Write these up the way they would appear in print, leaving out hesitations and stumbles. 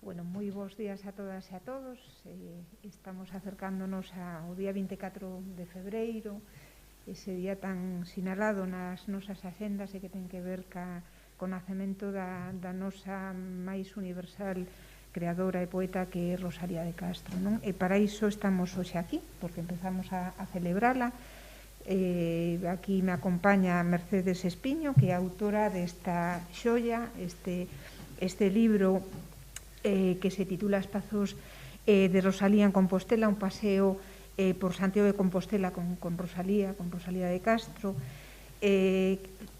Bueno, moi bons días a todas e a todos. Estamos acercándonos ao día 24 de febreiro, ese día tan sinalado nas nosas agendas e que ten que ver co nacemento da nosa máis universal creadora e poeta, que é Rosalía de Castro, non? E para iso estamos hoxe aquí, porque empezamos a celebrala. Aquí me acompaña Mercedes Espiño, que é autora desta xoia, este libro que se titula Espazos de Rosalía en Compostela, un paseo por Santiago de Compostela con Rosalía de Castro.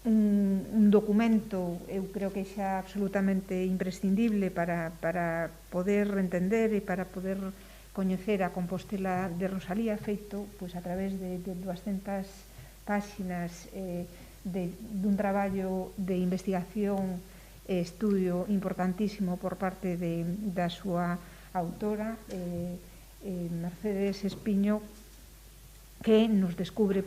Un documento, eu creo que xa absolutamente imprescindible para poder entender e para poder coñecer a Compostela de Rosalía, feito a través de 200 páxinas dun traballo de investigación e estudio importantísimo por parte da súa autora, Mercedes Espiño, que nos descubre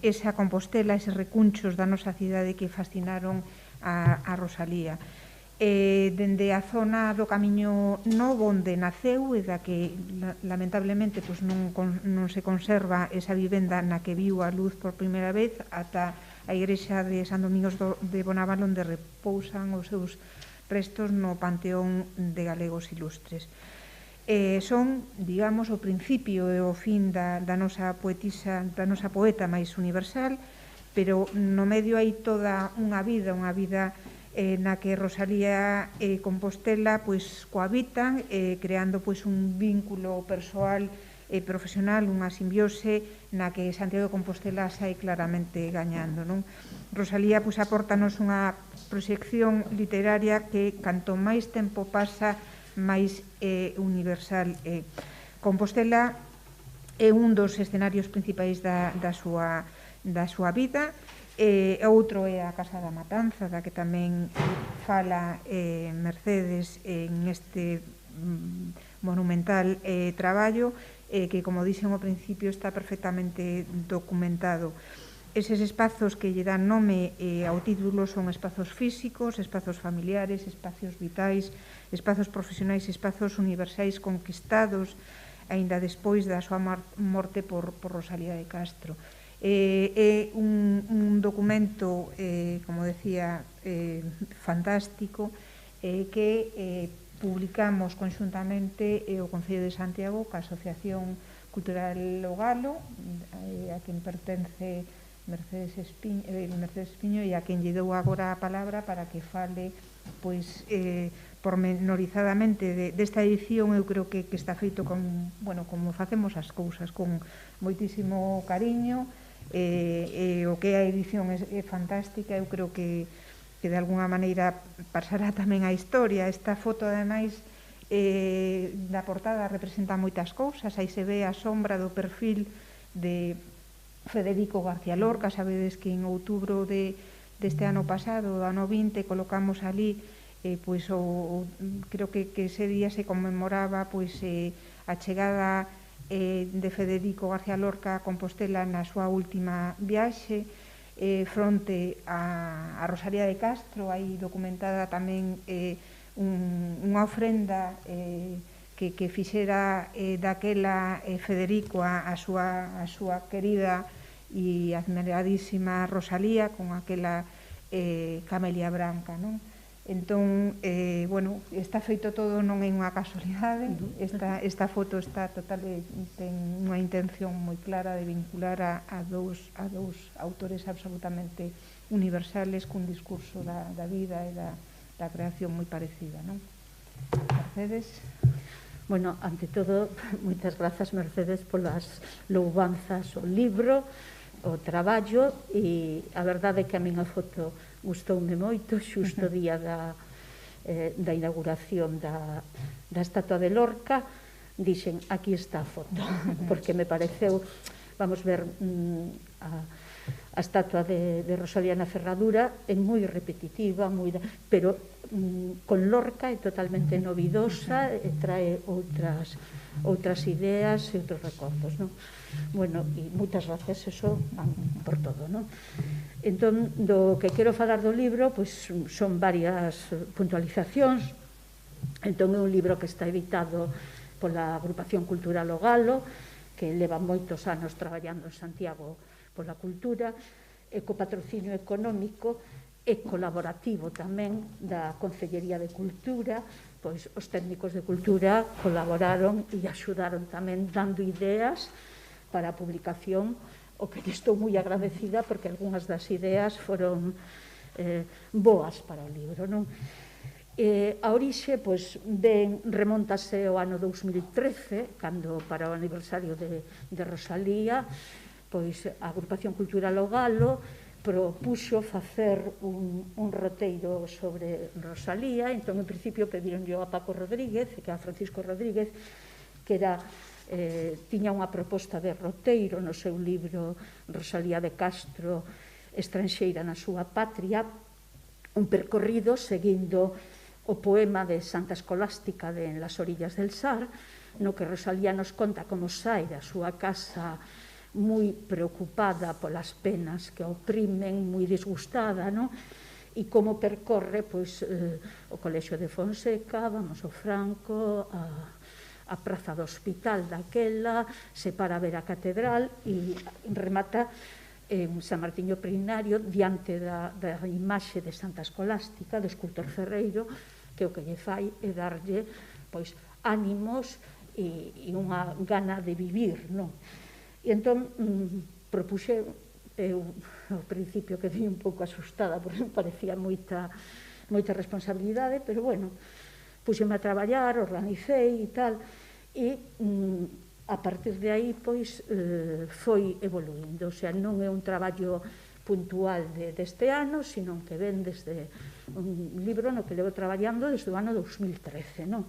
esa Compostela, eses recunchos da nosa cidade que fascinaron a Rosalía. Dende a zona do Camiño Novo, onde naceu e da que lamentablemente non se conserva esa vivenda na que viu a luz por primeira vez, ata a igrexa de San Domingos de Bonaval, onde repousan os seus restos no Panteón de Galegos Ilustres. Son, digamos, o principio e o fin da nosa poetisa, da nosa poeta máis universal, pero no medio hai toda unha vida na que Rosalía e Compostela cohabitan, creando un vínculo persoal e profesional, unha simbiose na que Santiago de Compostela sai claramente gañando, non? Rosalía apórtanos unha proxección literaria que canto máis tempo pasa, máis universal é. Compostela é un dos escenarios principais da súa vida. Outro é a Casa da Matanza, da que tamén fala Mercedes en este monumental traballo, que, como dixen ao principio, está perfectamente documentado. Eses espazos que lle dan nome ao título son espazos físicos, espazos familiares, espacios vitais, espazos profesionais, espazos universais conquistados aínda despois da súa morte por Rosalía de Castro. É un documento, como decía, fantástico, que publicamos conxuntamente o Concello de Santiago coa Asociación Cultural O Galo, a quen pertence Mercedes Espiño, e a quen lle dou agora a palabra para que fale pormenorizadamente desta edición. Eu creo que está feito como facemos as cousas, con moitísimo cariño, e o que é a edición é fantástica. Eu creo que de alguna maneira pasará tamén a historia. Esta foto, ademais, da portada representa moitas cousas. Aí se ve a sombra do perfil de Federico García Lorca. Sabedes que en outubro deste ano pasado, do ano 20, colocamos ali, creo que ese día se conmemoraba a chegada de Federico García Lorca a Compostela na súa última viaxe, fronte a Rosalía de Castro. Hai documentada tamén unha ofrenda que fixera daquela Federico a súa querida e admiradísima Rosalía, con aquela camelia branca, non? Entón, está feito todo, non é unha casualidade. Esta foto está ten unha intención moi clara de vincular a dous autores absolutamente universales, cun discurso da vida e da creación moi parecida, non? Mercedes? Bueno, ante todo, moitas grazas, Mercedes, polas louvanzas ao libro, o traballo, e a verdade é que a min a foto gustoume moito. Xusto o día da inauguración da estatua de Lorca, dixen, aquí está a foto, porque me pareceu, vamos ver, a estatua de Rosalía na ferradura é moi repetitiva, pero con Lorca é totalmente novidosa e trae outras ideas e outros recordos, non? Bueno, e moitas gracias, eso, por todo, non? Entón, do que quero falar do libro, son varias puntualizacións. Entón, é un libro que está editado pola Agrupación Cultural O Galo, que leva moitos anos traballando en Santiago pola cultura, e co patrocinio económico e colaborativo tamén da Concellería de Cultura. Pois os técnicos de cultura colaboraron e axudaron tamén dando ideas para a publicación, o que estou moi agradecida porque algunhas das ideas foron boas para o libro, non? A orixe, pois, remontase ao ano 2013, cando para o aniversario de Rosalía, pois a Agrupación Cultural O Galo propuxo facer un roteiro sobre Rosalía. Entón, en principio, pedironlle a Paco Rodríguez, que a Francisco Rodríguez, que tiña unha proposta de roteiro no seu libro Rosalía de Castro, estranxeira na súa patria, un percorrido seguindo o poema de Santa Escolástica de En las orillas del Sar, no que Rosalía nos conta como sai da súa casa moi preocupada polas penas que oprimen, moi disgustada, non? E como percorre, pois, o Colexio de Fonseca, vamos ao Franco, a praza do hospital daquela, se para a ver a catedral e remata en San Martiño Prinario diante da imaxe de Santa Escolástica, do escultor Ferreiro, que o que lle fai é darlle, pois, ánimos e unha gana de vivir, non? E entón propuxe, eu ao principio quedei un pouco asustada porque me parecía moita responsabilidade, pero bueno, puxeme a traballar, organicei e tal, e a partir de aí, pois, foi evoluindo. O sea, non é un traballo puntual deste ano, sino que ven desde un libro no que levo traballando desde o ano 2013, non?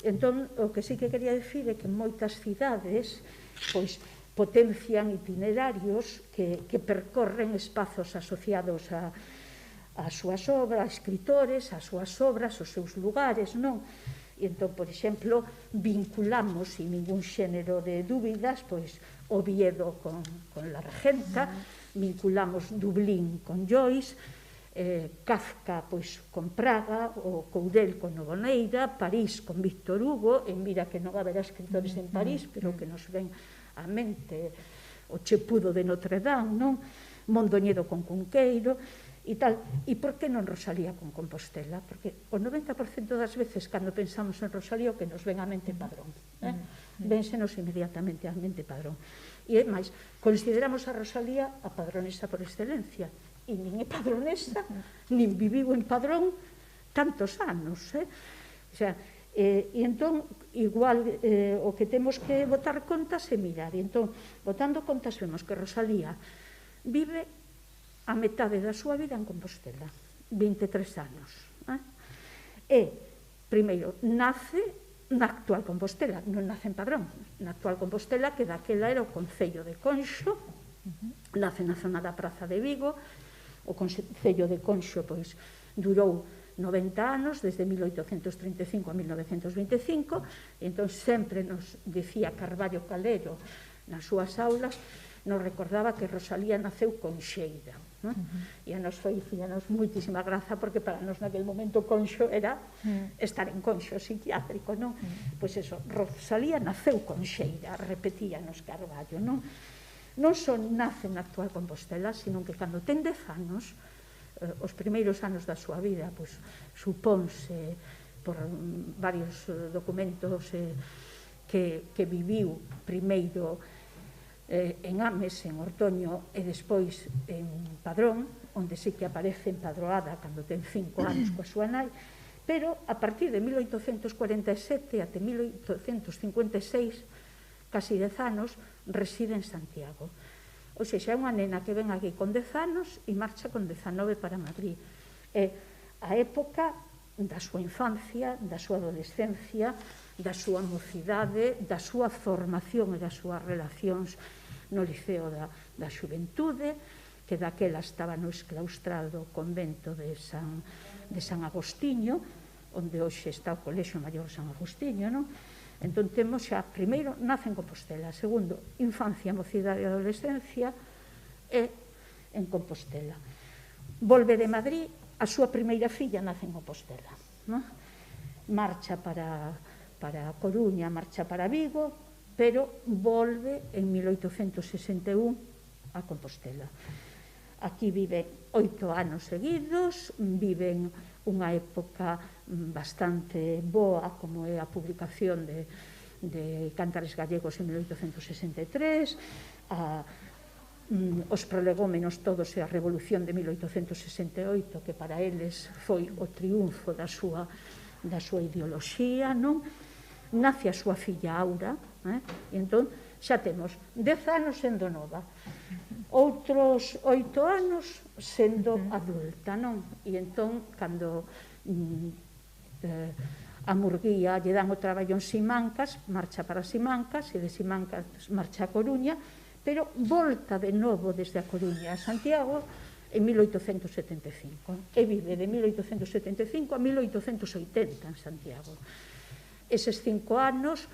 Entón, o que sí que quería dicir é que moitas cidades, pois, potencian itinerarios que percorren espazos asociados ás súas obras, a escritores, ás súas obras, aos seus lugares, non? E entón, por exemplo, vinculamos, sin ningún xénero de dúbidas, pois, Oviedo con La Regenta, vinculamos Dublín con Joyce, Kafka, pois, con Praga, o Coudel con Novoneira, París con Víctor Hugo, e mira que non haberá escritores en París, pero que nos ven a mente o Chepudo de Notre Dame, non? Mondoñedo con Cunqueiro e tal. E por que non Rosalía con Compostela? Porque o 90% das veces cando pensamos en Rosalía o que nos ven a mente Padrón, vénsenos inmediatamente a mente Padrón. E máis, consideramos a Rosalía a padronesa por excelencia, e nin é padronesa, nin viviu en Padrón tantos anos, o sea, e entón, igual, o que temos que botar contas é mirar. E entón, botando contas, vemos que Rosalía vive a metade da súa vida en Compostela, 23 anos. E, primeiro, nace na actual Compostela, non nace en Padrón, na actual Compostela, que daquela era o concello de Conxo, nace na zona da Praza de Vigo. O concello de Conxo, pois, durou 90 anos, desde 1835 a 1925, e entón sempre nos dicía Carballo Calero nas súas aulas, nos recordaba que Rosalía naceu conxeira, e a nos fíanos moitísima graza, porque para nos naquele momento Conxo era estar en Conxo psiquiátrico, non? Pois eso, Rosalía naceu conxeira, repetíanos Carballo, non? Non só nace na actual Compostela, sino que cando ten 10 anos, os primeiros anos da súa vida, pois, supónse por varios documentos que viviu primeiro en Ames, en Ortoño, e despois en Padrón, onde sí que aparece empadroada cando ten 5 anos coa súa nai, pero a partir de 1847 até 1856, casi 10 anos, reside en Santiago. Ou seja, é unha nena que ven aquí con 10 anos e marcha con 19 para Madrid. É a época da súa infancia, da súa adolescencia, da súa mocidade, da súa formación e das súas relacións no Liceo da Xuventude, que daquela estaba no exclaustrado convento de San Agostinho, onde hoxe está o Colexio Maior San Agostinho, non? Entón temos xa, primeiro, nace en Compostela, segundo, infancia, mocidade e adolescencia, e en Compostela. Volve de Madrid, a súa primeira filla nace en Compostela, non? marcha para a Coruña, marcha para Vigo, pero volve en 1861 a Compostela. Aquí viven 8 anos seguidos, viven unha época bastante boa, como é a publicación de Cántares Gallegos en 1863, os prolegómenos todos e a Revolución de 1868, que para eles foi o triunfo da súa ideoloxía, non? Nace a súa filla Aura, e entón xa temos 10 anos sendo nova, outros 8 anos sendo adulta, non? E entón, cando a Murguía lle dan o traballo en Simancas, marcha para Simancas, e de Simancas marcha a Coruña, pero volta de novo desde a Coruña a Santiago en 1875, e vive de 1875 a 1880 en Santiago. Eses 5 anos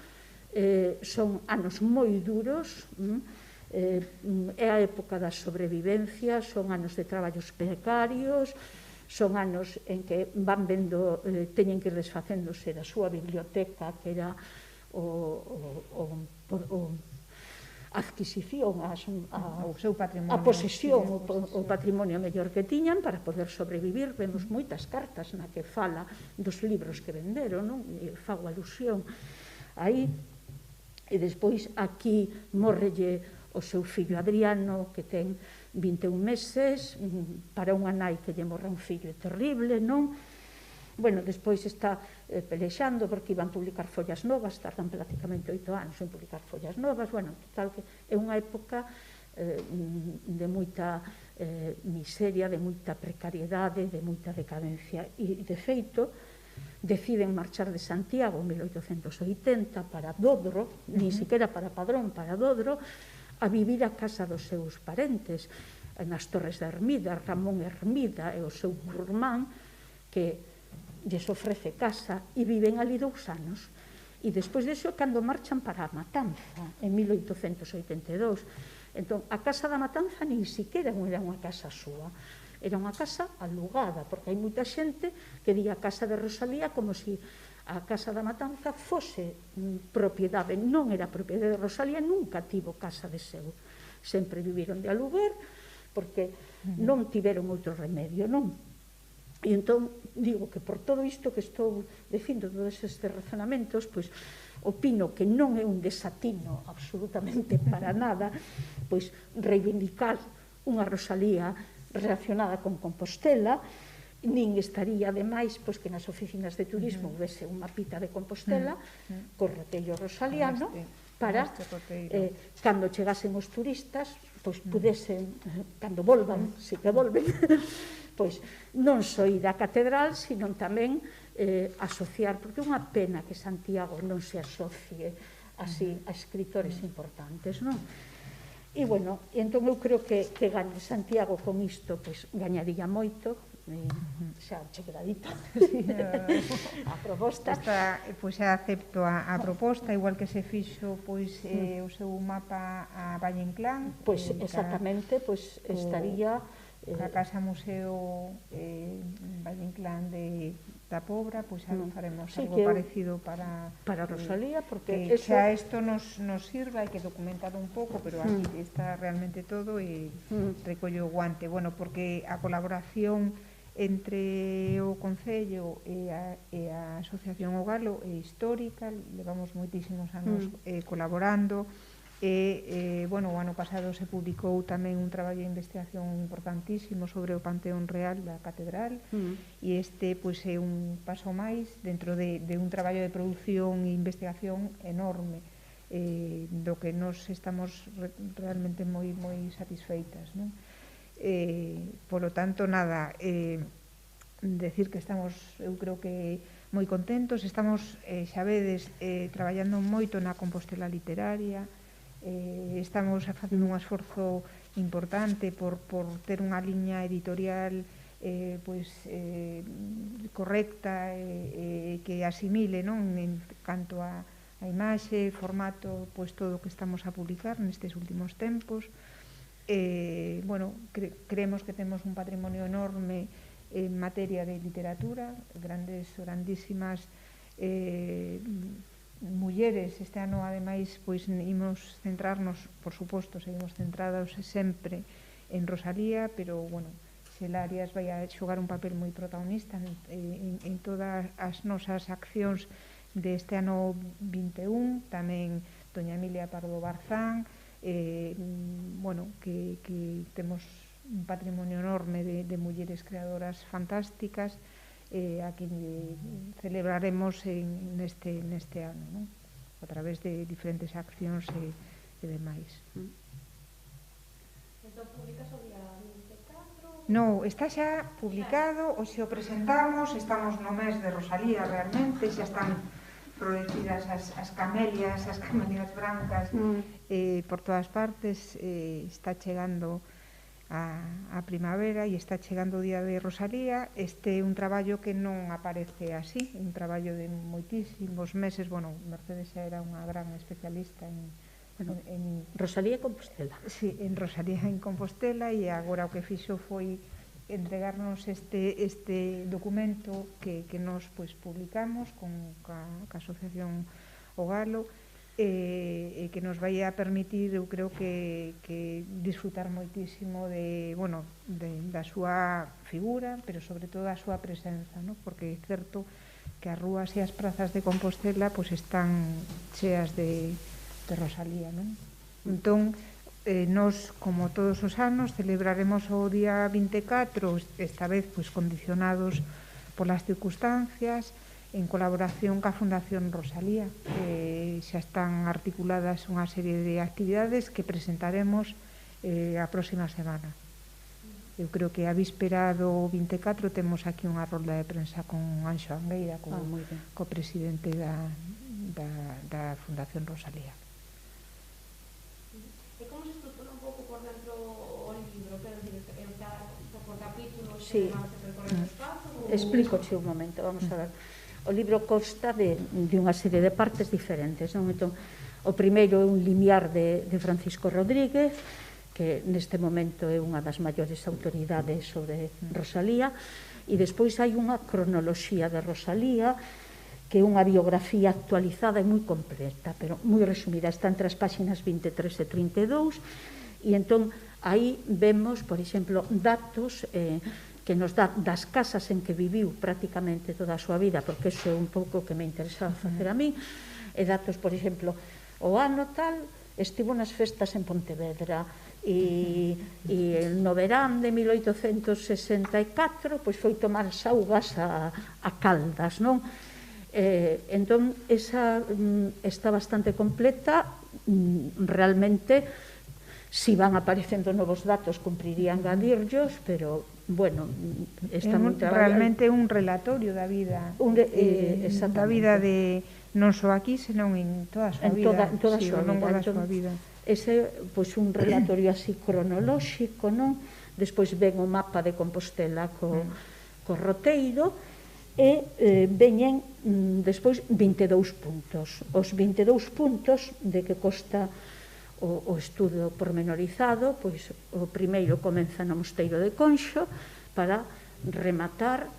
son anos moi duros, é a época da sobrevivencia, son anos de traballos precarios, son anos en que van vendo, teñen que ir desfacéndose da súa biblioteca, que era a adquisición, a posesión, o patrimonio mellor que tiñan para poder sobrevivir. Vemos moitas cartas na que fala dos libros que venderon, non? E fago alusión aí. E despois aquí morrelle o seu fillo Adriano, que ten 21 meses, para unha nai que lle morra un fillo é terrible, non? Bueno, despois está pelexando porque iban publicar follas novas, tardan prácticamente 8 anos en publicar follas novas. Bueno, tal que é unha época de moita miseria, de moita precariedade, de moita decadencia, e de feito deciden marchar de Santiago en 1880 para Dodro, ni siquiera para Padrón, para Dodro, a vivir a casa dos seus parentes nas Torres da Ermida, Ramón Ermida e o seu curmán, que lles ofrece casa, e viven ali 2 anos. E despois disso, cando marchan para a Matanza en 1882, entón a casa da Matanza nin siquiera era unha casa súa, era unha casa alugada, porque hai moita xente que di a casa de Rosalía como se a casa da Matanza fose propiedade. Non era propiedade de Rosalía, nunca tivo casa de seu, sempre viviron de aluguer, porque non tiveron outro remedio, non? E entón, digo que por todo isto que estou dicindo, todos estes razonamentos, pois opino que non é un desatino absolutamente para nada, pois reivindicar unha Rosalía relacionada con Compostela, nin estaría demais pois que nas oficinas de turismo houvese un mapita de Compostela co rotello rosaliano, para cando chegasen os turistas, pois pudesen, cando volvan, se que volven, pois non só ir á catedral, sino tamén asociar, porque é unha pena que Santiago non se asocie así a escritores importantes, non? E, bueno, entón eu creo que gañe Santiago con isto, pois gañaría moito, xa chequeradito a proposta. Pois xa acepto a proposta, igual que se fixo pois o seu mapa a Valle Inclán. Pois exactamente, pois estaría a Casa Museo Valle Inclán da Pobra, pois xa faremos algo parecido para Rosalía, porque xa isto nos sirva, hai que documentar un pouco, pero aquí está realmente todo e recollo o guante. Bueno, porque a colaboración entre o Concello e a Asociación O Galo é histórica, levamos moitísimos anos colaborando. Bueno, o ano pasado se publicou tamén un traballo de investigación importantísimo sobre o Panteón Real da Catedral, e este pois é un paso máis dentro de un traballo de produción e investigación enorme, do que nos estamos realmente moi satisfeitas, non? Polo tanto, nada, decir que estamos, eu creo que moi contentos, estamos, xa vedes, traballando moito na Compostela literaria. Estamos facendo un esforzo importante por ter unha liña editorial correcta e que asimile, non, en canto a imaxe, formato, todo o que estamos a publicar nestes últimos tempos. Bueno, creemos que temos un patrimonio enorme en materia de literatura, grandísimas mulleres. Este ano, ademais, pois imos centrarnos, por suposto, seguimos centrados sempre en Rosalía, pero, bueno, Xela Arias vai a xogar un papel moi protagonista en todas as nosas accións deste ano 21, tamén doña Emilia Pardo Barzán, bueno, que temos un patrimonio enorme de mulleres creadoras fantásticas, a que celebraremos neste ano, non? A través de diferentes accións e demais. Entón, publicas o día 24? Non, está xa publicado, hoxe o presentamos, estamos no mes de Rosalía realmente, xa están florecidas as camelias brancas por todas partes, está chegando a primavera e está chegando o día de Rosalía. Este é un traballo que non aparece así, un traballo de moitísimos meses. Bueno, Mercedes xa era unha gran especialista en Rosalía en Compostela. Sí, en Rosalía en Compostela, e agora o que fixo foi entregarnos este documento que nos publicamos con a Asociación O Galo, e que nos vai a permitir, eu creo que disfrutar moitísimo da súa figura, pero sobre todo da súa presenza, ¿no? Porque é certo que as rúas e as prazas de Compostela pois están cheas de Rosalía, non? Entón, nos, como todos os anos, celebraremos o día 24, esta vez pois condicionados polas circunstancias, en colaboración ca Fundación Rosalía. Xa están articuladas unha serie de actividades que presentaremos a próxima semana. Eu creo que a víspera do 24 temos aquí unha rolda de prensa con Anxo Angueira, co presidente da Fundación Rosalía. E como se estrutura un pouco por dentro o libro? Quero dicir, por capítulos, sí. Percorrendo o espazo? Explícoche un momento, vamos a ver. O libro consta de unha serie de partes diferentes, non? Entón, o primeiro é un limiar de Francisco Rodríguez, que neste momento é unha das maiores autoridades sobre Rosalía, e despois hai unha cronoloxía de Rosalía, que é unha biografía actualizada e moi completa, pero moi resumida, está entre as páxinas 23 e 32, e entón aí vemos, por exemplo, datos que nos dá das casas en que viviu prácticamente toda a súa vida, porque iso é un pouco que me interesaba facer a mí, e datos, por exemplo, o ano tal estivo nas festas en Pontevedra, e no verán de 1864 pois foi tomar saugas a Caldas, non? Entón, esa está bastante completa, realmente, si van aparecendo novos datos, cumprirían engadirllos, pero, bueno, está moi traballado. Realmente un relatorio da vida, da vida de non só aquí, senón en toda a súa vida. En toda a súa vida. Ese, pois, un relatorio así cronolóxico, non? Despois ven o mapa de Compostela co roteiro, e veñen despois 22 puntos. Os 22 puntos de que consta o estudo pormenorizado, pois o primeiro comeza no Mosteiro de Conxo para rematar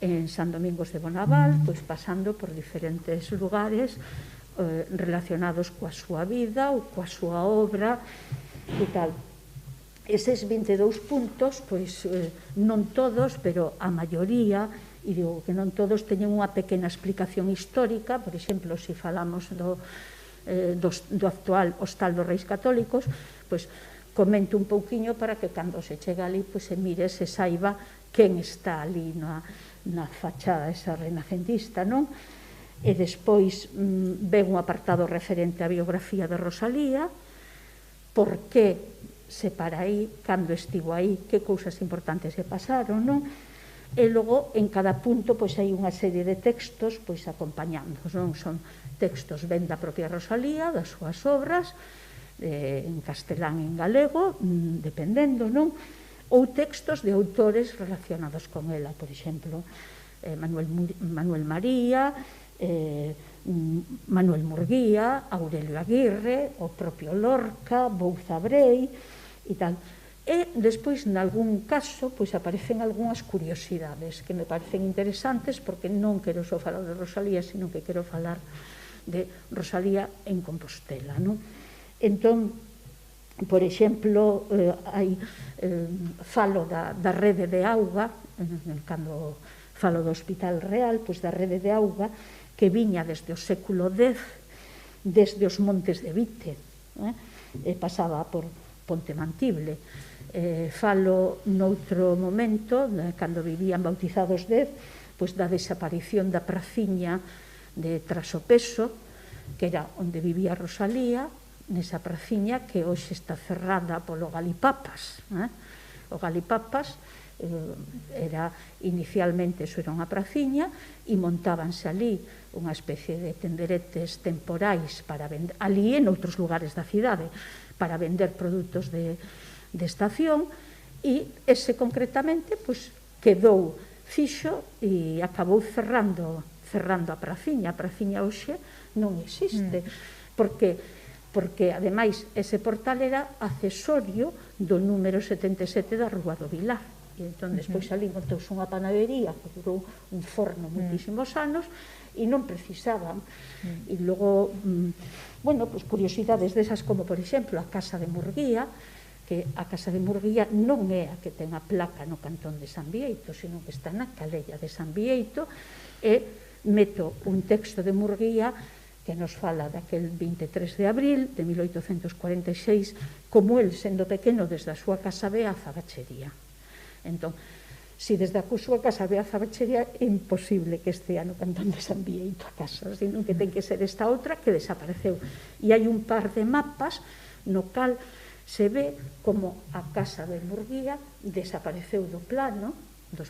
en San Domingos de Bonaval, pois pasando por diferentes lugares relacionados coa súa vida ou coa súa obra e tal. Eses 22 puntos, pois non todos, pero a maioría, e digo que non todos, teñen unha pequena explicación histórica. Por exemplo, se falamos do actual Hostal dos Reis Católicos, pois comento un pouquiño para que cando se chega ali pois se mire, se saiba quen está ali na fachada esa renacentista, non? E despois ven un apartado referente á biografía de Rosalía, por que se para aí, cando estivo aí, que cousas importantes se pasaron, non? E logo, en cada punto, pois hai unha serie de textos pois acompañando, non? Son textos ben da propia Rosalía, das súas obras, en castelán e en galego, dependendo, non? Ou textos de autores relacionados con ela, por exemplo, Manuel María, Manuel Murguía, Aurelio Aguirre, o propio Lorca, Bouza Brei e tal. E despois, nalgún caso, pois aparecen algunhas curiosidades que me parecen interesantes, porque non quero só falar de Rosalía, sino que quero falar de Rosalía en Compostela, non? Entón, por exemplo, falo da rede de auga, cando falo do Hospital Real, pois da rede de auga que viña desde o século X, desde os montes de Vite, e pasaba por Ponte Mantible. Falo noutro momento, cando vivían bautizados pois da desaparición da praciña de Trasopeso, que era onde vivía Rosalía, nesa praciña que hoxe está cerrada polo Galipapas. O Galipapas era inicialmente, eso era unha praciña, e montábanse ali unha especie de tenderetes temporais para vender, ali e noutros lugares da cidade, para vender produtos de estación, e ese concretamente pois quedou fixo e acabou cerrando a praciña. A praciña hoxe non existe, porque ademais ese portal era accesorio do número 77 da Rúa do Vilar, e entón despois ali montouse unha panadería que durou un forno moitísimos anos e non precisaban. E logo, bueno, pois curiosidades desas como, por exemplo, a Casa de Murguía, que a Casa de Murguía non é a que ten a placa no cantón de San Bieito, sino que está na calella de San Bieito, e meto un texto de Murguía que nos fala daquel 23 de abril de 1846, como el, sendo pequeno, desde a súa casa ve a Zabachería. Entón, si desde a súa casa ve a Zabachería, é imposible que estea no cantón de San Bieito a casa, sino que ten que ser esta outra que desapareceu. E hai un par de mapas no cal se ve como a Casa de Murguía desapareceu dos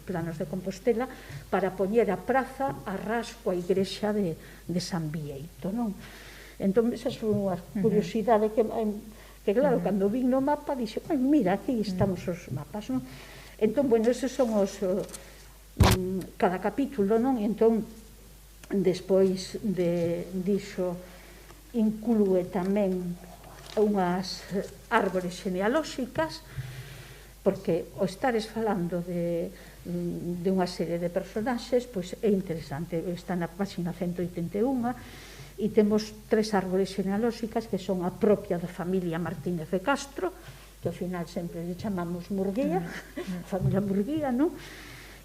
planos de Compostela, para poñer a praza a ras coa igrexa de San Bieito, non? Entón, esas son unha curiosidade que claro, cando vin no mapa, dixo, mira, aquí estamos os mapas, non? Entón, bueno, esos son os cada capítulo, non? Entón, despois diso, inclúe tamén unhas árbores genealóxicas, porque o estares falando de unha serie de personaxes, pois é interesante. Está na página 181 e temos 3 árbores genealóxicas que son a propia da familia Martínez de Castro, que ao final sempre lle chamamos Murguía, familia Murguía, non?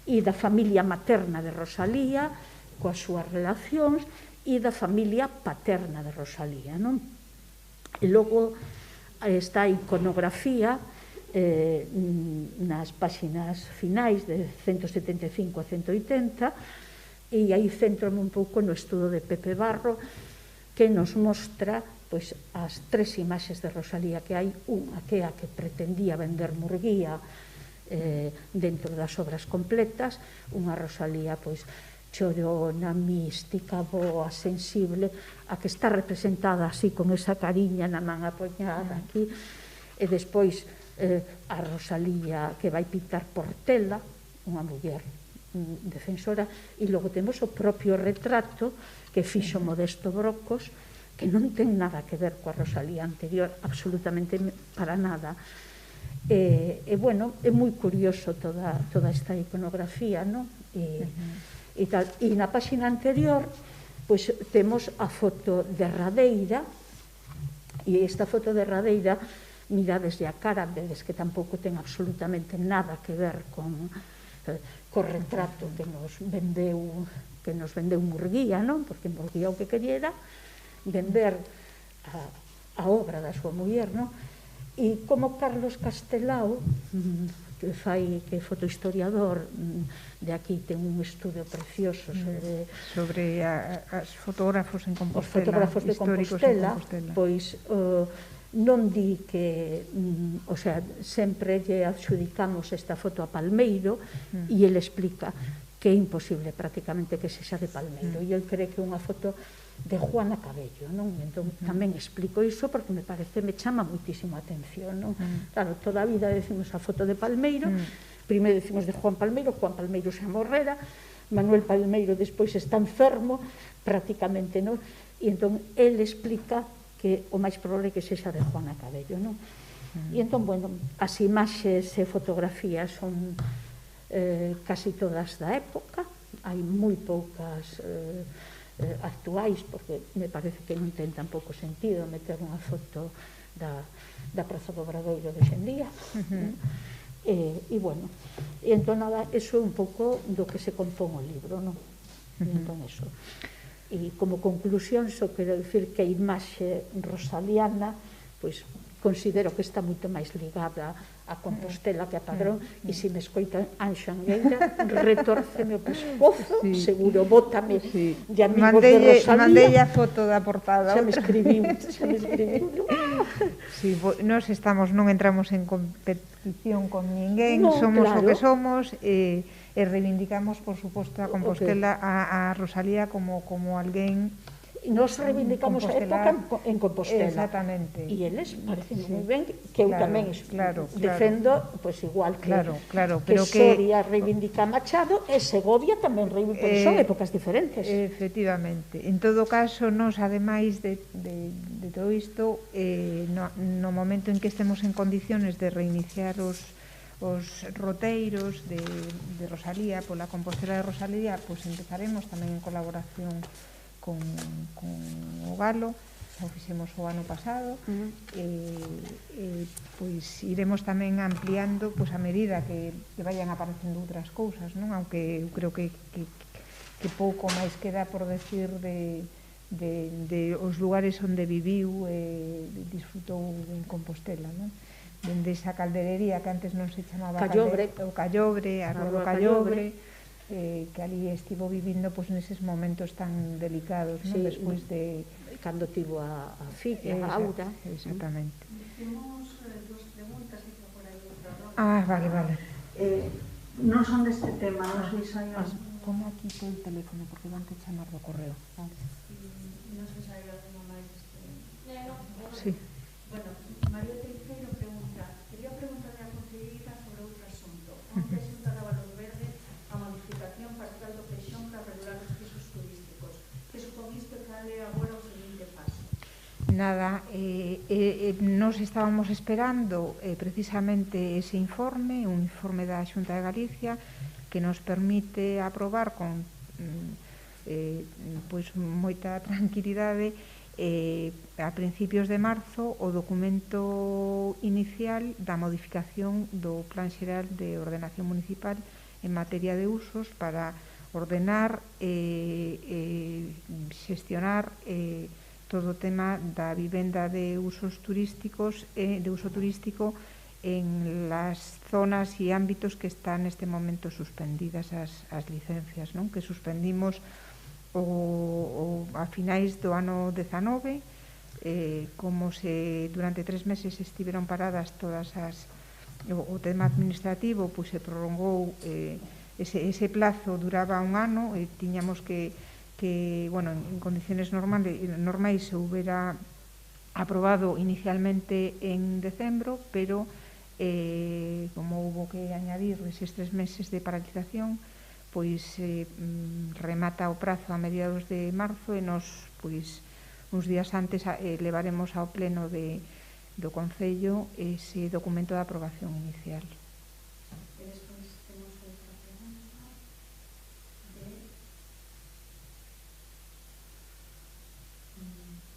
E da familia materna de Rosalía, coas súas relacións, e da familia paterna de Rosalía, non? E logo está a iconografía nas páxinas finais de 175 a 180, e aí centro un pouco no estudo de Pepe Barro, que nos mostra pois as 3 imaxes de Rosalía que hai, unha que é a que pretendía vender Murguía dentro das obras completas, unha Rosalía pois chorona, mística, boa, sensible, a que está representada así con esa cariña na man apoñada aquí, e despois a Rosalía que vai pintar Portela, unha muller defensora, e logo temos o propio retrato que fixo Modesto Brocos, que non ten nada que ver coa Rosalía anterior, absolutamente para nada. E bueno, é moi curioso toda esta iconografía, non? E na páxina anterior pois temos a foto derradeira, e esta foto derradeira, mirades a cara, vedes que tampouco ten absolutamente nada que ver con retrato que nos vendeu Murguía, non? Porque Murguía o que quería era vender a obra da súa muller, non? E como Carlos Castelao, que é fotohistoriador de aquí, ten un estudio precioso sobre os fotógrafos en Compostela, os fotógrafos de Compostela, pois non di que, o sea, sempre lle adxudicamos esta foto a Palmeiro, e ele explica que é imposible prácticamente que sexa de Palmeiro, e ele cree que é unha foto de Juana Cabello, non? Entón, tamén explico iso porque me chama moitísimo a atención, non? Claro, toda a vida decimos a foto de Palmeiro, primeiro decimos de Juan Palmeiro xa morrera, Manuel Palmeiro despois está enfermo, prácticamente, non? E entón, ele explica que o máis probable que sexa de Juana Cabello, non? E entón, bueno, as imaxes e fotografías son casi todas da época, hai moi poucas actuais, porque me parece que non ten tampouco sentido meter unha foto da Praza do Obradoiro de xendía. E bueno, e entón nada, eso é un pouco do que se compón o libro, non? E entón eso. E como conclusión só quero dicir que a imaxe rosaliana, pois considero que está moito máis ligada a Compostela que a Padrón, e se me escoitan Anxo Angueira, retórceme o pescozo, seguro, bótame de amigos de Rosalía. Mandei a foto da portada. Xa me escribiu. Nós non entramos en competición con ninguén, somos o que somos, e reivindicamos, por suposto, a Compostela, a Rosalía como alguén. Nos reivindicamos a época en Compostela. Exactamente. E eles parecen moi ben que eu tamén defendo, pois igual que Soria reivindica Machado e Segovia tamén reivindica, son épocas diferentes. Efectivamente. En todo caso, nos, ademais de todo isto, no momento en que estemos en condiciones de reiniciar os roteiros de Rosalía, pola Compostela de Rosalía, pois empezaremos tamén en colaboración con o Galo, xa o fixemos o ano pasado, pois iremos tamén ampliando a medida que vayan aparecendo outras cousas, non? Aunque eu creo que pouco máis queda por decir de os lugares onde viviu e disfrutou en Compostela, non? Dende esa calderería que antes non se chamaba o Callobre, a Rua do Callobre, que ali estivo vivindo neses momentos tan delicados, despois de cando tivo a filla, a Aura. Exactamente. Temos dos preguntas e por aí outra. Vale. Non son deste tema, non sei se hai... Pon aquí todo o teléfono, porque van que chamar do correo. Non sei se hai alguna máis deste... Sí. Bueno, María Teixeiro pregunta, quería preguntarle a conselleira sobre outro asunto. Onde a Xunta daba luz verde a modificación parcial do peixón para regular os pisos turísticos. Que supón isto e cal é agora o seguinte paso? Nada, nos estábamos esperando precisamente ese informe, un informe da Xunta de Galicia, que nos permite aprobar con moita tranquilidade a principios de marzo o documento inicial da modificación do Plan Xeral de Ordenación Municipal en materia de usos para ordenar e xestionar todo o tema da vivenda de usos turísticos e de uso turístico en las zonas e ámbitos que están neste momento suspendidas as licencias, non? Que suspendimos a finais do ano 19, como se durante 3 meses estiveron paradas todas o tema administrativo, pois se prolongou, ese plazo duraba un ano e tiñamos que en condiciones normais se houbera aprobado inicialmente en decembro, pero como houbo que añadir eses 3 meses de paralización, pois remata o prazo a mediados de marzo e nos, pois, uns días antes levaremos ao pleno do Concello ese documento de aprobación inicial. E despois temos outra pregunta de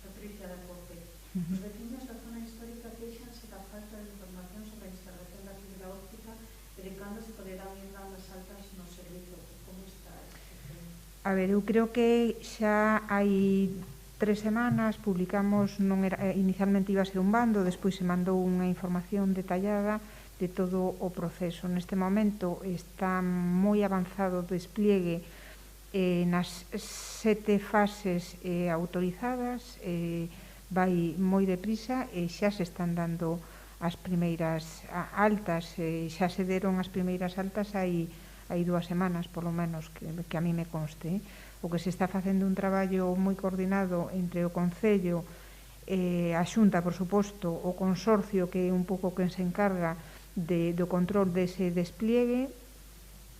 Patricia da Corte. Os vecinos da zona histórica queixanse da falta de información sobre a instalación da fibra óptica e de cando se poderán ir dando as altas no servizo. Como está este tema? A ver, eu creo que xa hai 3 semanas publicamos, inicialmente iba a ser un bando, despois se mandou unha información detallada de todo o proceso. Neste momento está moi avanzado o despliegue nas 7 fases autorizadas, vai moi deprisa e xa se están dando as primeiras altas, xa se deron as primeiras altas hai 2 semanas, polo menos, que a mí me conste. O que se está facendo un traballo moi coordinado entre o Concello, a Xunta, por suposto, o Consorcio, que é un pouco quen se encarga do control dese despliegue,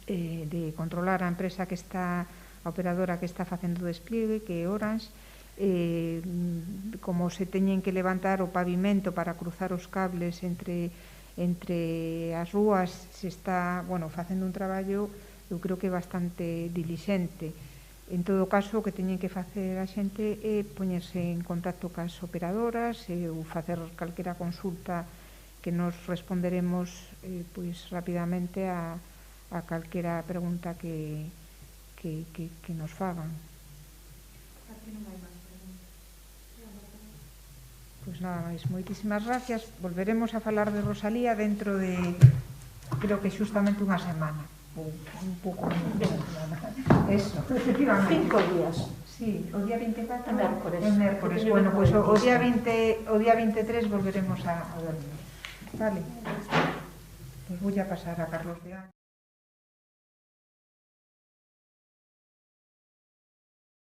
de controlar a empresa que está, a operadora que está facendo o despliegue, que é Orange, como se teñen que levantar o pavimento para cruzar os cables entre as rúas, se está, bueno, facendo un traballo, eu creo que bastante dilixente. En todo caso, o que teñen que facer a xente é poñerse en contacto cas operadoras ou facer calquera consulta que nos responderemos pois rapidamente a calquera pregunta que nos fagan. Aquí non hai máis preguntas. Pois nada máis, moitísimas gracias. Volveremos a falar de Rosalía dentro de, creo que xustamente unha semana. Un pouco eso, efectivamente. 5 días. Sí, o día 24 Mércores. Mércores. Bueno, pois o día 23 volveremos a dormir. Vale. Pois vou a pasar a Carlos de Ángel.